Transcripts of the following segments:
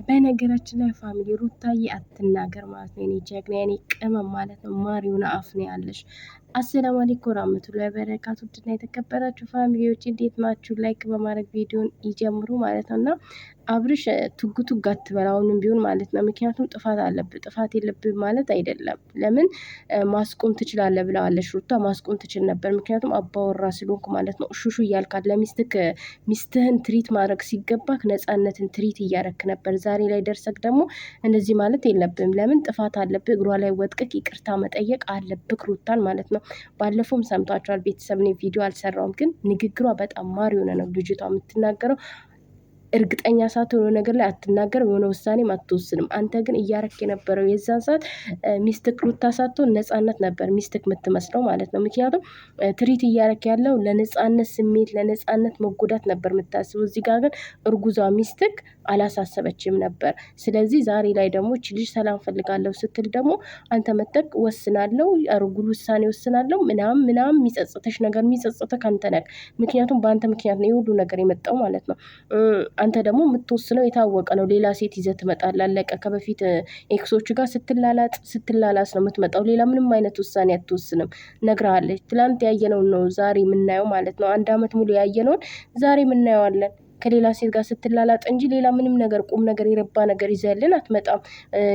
በነገራችን ላይ ፋሚሊ ሩታዬ አትናገር ማለት ነው። እኔ ጀግና የኔ ቅመም ማለት ነው። ማሪውና አፍ ነው ያለሽ። አሰላሙ አለይኩም ወራህመቱላሂ ወበረካቱ። ውድና የተከበራችሁ ፋሚሊዎች እንዴት ናችሁ? ላይክ በማድረግ ቪዲዮን ይጀምሩ ማለት ነውና አብርሽ ቱግ ቱግ አትበል አሁንም ቢሆን ማለት ነው። ምክንያቱም ጥፋት አለብህ። ጥፋት የለብህ ማለት አይደለም። ለምን ማስቆም ትችላለህ ብለዋለች ሩታ። ማስቆም ትችል ነበር፣ ምክንያቱም አባወራ ስለሆንኩ ማለት ነው። ሹሹ እያልካት ሚስትህን ትሪት ማድረግ ሲገባክ ነፃነትን ትሪት እያረክ ነበር። ዛሬ ላይ ደርሰክ ደግሞ እንደዚህ ማለት የለብም። ለምን ጥፋት አለብህ። እግሯ ላይ ወጥቀክ ይቅርታ መጠየቅ አለብክ ሩታን ማለት ነው። ባለፈውም ሰምታችኋል ቤተሰብ። እኔ ቪዲዮ አልሰራውም፣ ግን ንግግሯ በጣም ማር የሆነ ነው ልጅቷ የምትናገረው። እርግጠኛ ሳትሆን ነገር ላይ አትናገርም፣ የሆነ ውሳኔም አትወስንም። አንተ ግን እያረክ የነበረው የዛን ሰዓት ሚስትክ ሩታ ሳትሆን ነፃነት ነበር ሚስትክ የምትመስለው ማለት ነው። ምክንያቱም ትሪት እያረክ ያለው ለነፃነት ስሜት ለነፃነት መጎዳት ነበር የምታስበው። እዚህ ጋር ግን እርጉዟ ሚስትክ አላሳሰበችም ነበር። ስለዚህ ዛሬ ላይ ደግሞ እቺ ልጅ ሰላም ፈልጋለሁ ስትል ደግሞ አንተ መጠቅ ወስናለሁ እርጉል ውሳኔ ወስናለሁ ምናምን የሚጸጽተሽ ነገር የሚጸጽተክ አንተ ነህ። ምክንያቱም በአንተ ምክንያት ነው የሁሉ ነገር የመጣው ማለት ነው። አንተ ደግሞ የምትወስነው የታወቀ ነው። ሌላ ሴት ይዘህ ትመጣለህ። አለቀ። ከበፊት ኤክሶቹ ጋር ስትላላስ ነው የምትመጣው። ሌላ ምንም አይነት ውሳኔ አትወስንም። ነግረሃለች። ትላንት ያየነውን ነው ዛሬ የምናየው ማለት ነው። 1 አመት ሙሉ ያየነውን ዛሬ የምናየዋለን። ከሌላ ሴት ጋር ስትላላጥ እንጂ ሌላ ምንም ነገር ቁም ነገር የረባ ነገር ይዘህልን አትመጣም።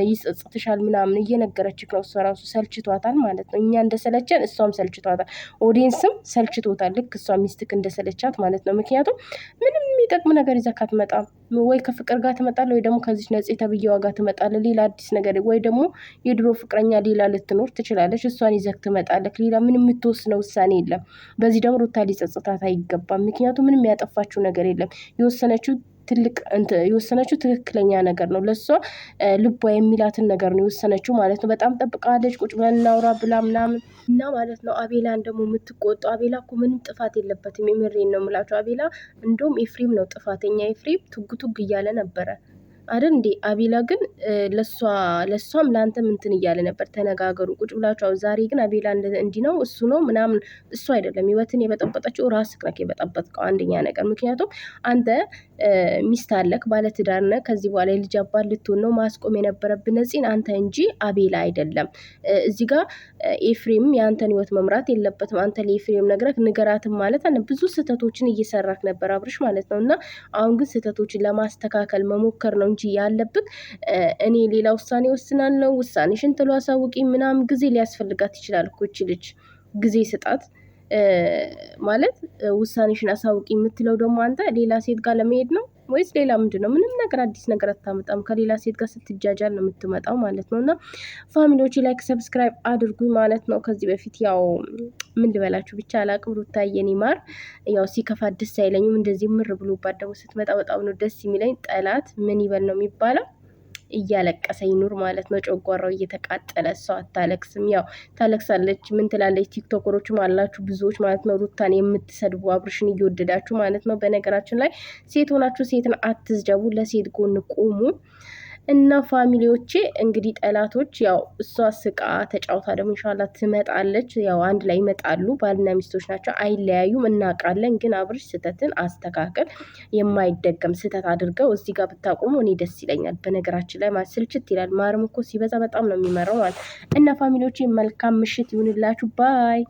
ይጸጽትሻል ምናምን እየነገረችክ ነው። እሷ ራሱ ሰልችቷታል ማለት ነው። እኛ እንደሰለቸን እሷም ሰልችቷታል። ኦዲየንስም ሰልችቶታል። ልክ እሷ ሚስትክ እንደሰለቻት ማለት ነው። ምክንያቱም ምንም የሚጠቅም ነገር ይዘህ አትመጣም። ወይ ከፍቅር ጋር ትመጣለህ፣ ወይ ደግሞ ከዚህ ነፂ ተብዬዋ ጋር ትመጣለህ። ሌላ አዲስ ነገር ወይ ደግሞ የድሮ ፍቅረኛ ሌላ ልትኖር ትችላለች። እሷን ይዘህ ትመጣለህ። ሌላ ምንም የምትወስነው ውሳኔ የለም። በዚህ ደግሞ ሩታ ሊጸጽታት አይገባም። ምክንያቱም ምንም ያጠፋችው ነገር የለም። የወሰነችው ትክክለኛ ነገር ነው። ለሷ ልቧ የሚላትን ነገር ነው የወሰነችው ማለት ነው። በጣም ጠብቃለች። ቁጭ ብለን እናውራ ብላ ምናምን እና ማለት ነው። አቤላን ደግሞ የምትቆጣው አቤላ እኮ ምንም ጥፋት የለበትም። የምሬን ነው የምላቸው። አቤላ እንደውም ኤፍሬም ነው ጥፋተኛ። ኤፍሬም ቱግ ቱግ እያለ ነበረ አይደል እንዴ? አቤላ ግን ለሷም ለአንተም እንትን እያለ ነበር። ተነጋገሩ ቁጭ ብላችሁ። ዛሬ ግን አቤላ እንዲህ ነው እሱ ነው ምናምን፣ እሱ አይደለም ህይወትን የበጠበጠችው ራስህ ነህ የበጠበጥከው። አንደኛ ነገር ምክንያቱም አንተ ሚስት አለክ፣ ባለትዳር ነህ። ከዚህ በኋላ የልጅ አባት ልትሆን ነው። ማስቆም የነበረብህ ነፂን አንተ እንጂ አቤላ አይደለም። እዚህ ጋር ኤፍሬም የአንተን ህይወት መምራት የለበትም። አንተ ለኤፍሬም ንገራትም ማለት ብዙ ስህተቶችን እየሰራክ ነበር አብርሽ ማለት ነው። እና አሁን ግን ስህተቶችን ለማስተካከል መሞከር ነው እንጂ ያለብን እኔ ሌላ ውሳኔ ወስናለሁ ውሳኔሽን ትሎ አሳውቂ ምናምን ጊዜ ሊያስፈልጋት ይችላል እኮ እቺ ልጅ። ጊዜ ስጣት ማለት ውሳኔሽን አሳውቂ የምትለው ደግሞ አንተ ሌላ ሴት ጋር ለመሄድ ነው ወይስ ሌላ ምንድን ነው? ምንም ነገር አዲስ ነገር አታመጣም። ከሌላ ሴት ጋር ስትጃጃል ነው የምትመጣው ማለት ነው። እና ፋሚሊዎች ላይክ ሰብስክራይብ አድርጉኝ ማለት ነው። ከዚህ በፊት ያው ምን ልበላችሁ ብቻ አላቅም። ሩታዬ የኔ ማር ያው ሲከፋት ደስ አይለኝም። እንደዚህ ምር ብሎባት ደግሞ ስትመጣ በጣም ነው ደስ የሚለኝ። ጠላት ምን ይበል ነው የሚባለው። እያለቀሰ ይኑር ማለት ነው። ጨጓራው እየተቃጠለ እሷ አታለቅስም። ያው ታለቅሳለች። ምን ትላለች? ቲክቶከሮችም አላችሁ ብዙዎች ማለት ነው ሩታን የምትሰድቡ አብርሽን እየወደዳችሁ ማለት ነው። በነገራችን ላይ ሴት ሆናችሁ ሴትን አትስደቡ፣ ለሴት ጎን ቁሙ። እና ፋሚሊዎቼ እንግዲህ ጠላቶች ያው እሷ ስቃ ተጫውታ ደግሞ ኢንሻአላህ ትመጣለች። ያው አንድ ላይ ይመጣሉ። ባልና ሚስቶች ናቸው፣ አይለያዩም፣ እናውቃለን። ግን አብርሽ ስህተትን አስተካከል። የማይደገም ስህተት አድርገው እዚህ ጋር ብታቆሙ እኔ ደስ ይለኛል። በነገራችን ላይ ማለት ስልችት ይላል። ማርም እኮ ሲበዛ በጣም ነው የሚመራው ማለት። እና ፋሚሊዎቼ መልካም ምሽት ይሁንላችሁ። ባይ